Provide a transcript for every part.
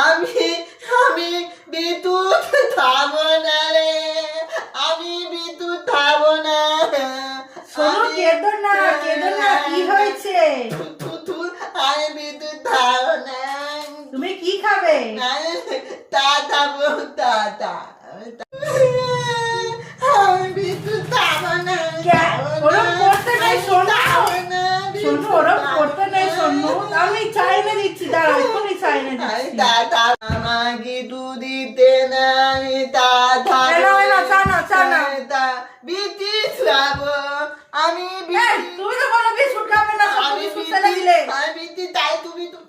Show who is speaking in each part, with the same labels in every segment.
Speaker 1: আমি আমি বিদ্যুৎ খাবো না রে, আমি বিদ্যুৎ খাবো না।
Speaker 2: শোনো, কেঁদো না, কেঁদো না, কি হয়েছে?
Speaker 1: আমি বিদ্যুৎ খাবো না।
Speaker 2: তুমি কি খাবে?
Speaker 1: তা খাবো, তা আমি বিদ্যুৎ খাবো না।
Speaker 2: ওরম করতে নেই শোনো, শোনো ওরম করতে নেই শোনো। আমি চাই না দিচ্ছি, দাঁড়াও এক্ষুনি চাই না দিচ্ছি।
Speaker 1: আমাকে দুধ দিতে না, আমি তা বিদ্যুৎ খাবো। আমি
Speaker 2: তুমি তো বলো বিস্কুট খাবে না,
Speaker 1: আমি
Speaker 2: বিস্কুট ফেলে দিলে।
Speaker 1: বিদ্যুৎ তাই তুমি তো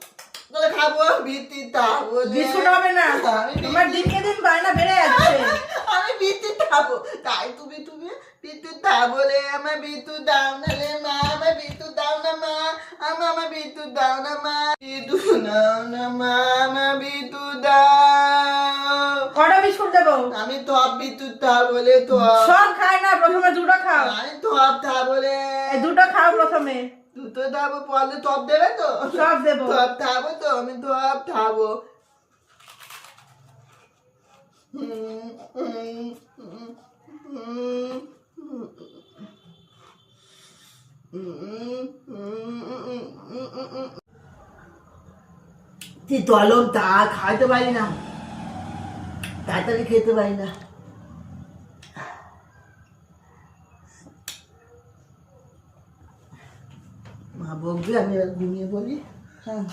Speaker 1: খাবো, বিদ্যুৎ খাবো।
Speaker 2: বিস্কুট হবে না, তোমার দিনকে দিন বায়না বেড়ে যাচ্ছে।
Speaker 1: আমি বিদ্যুৎ খাবো, তাই তুমি বিদ্যুৎ খাবো রে। আমার বিদ্যুৎ দাও না রে মা, আমার বিদ্যুৎ দাও না মা, আমার বিদ্যুৎ দাও না মা, বিদ্যুৎ দাও না মা, আমার বিদ্যুৎ দাও।
Speaker 2: কটা বিস্কুট দেবো?
Speaker 1: আমি টপ বিদ্যুৎ খাবো বলে তো
Speaker 2: সব খাই না, প্রথমে দুটো খাও।
Speaker 1: আমি টপ খাবো রে।
Speaker 2: দুটো খাও প্রথমে।
Speaker 1: দুটো খাবো, পরে টপ দেবে তো?
Speaker 2: সব দেবো।
Speaker 1: টপ খাবো তো, আমি টপ খাবো। তলম তা খাইতে পারি না, তাড়াতাড়ি খেতে পারি না। মা বলবে, আমি ঘুমিয়ে বলি। হ্যাঁ।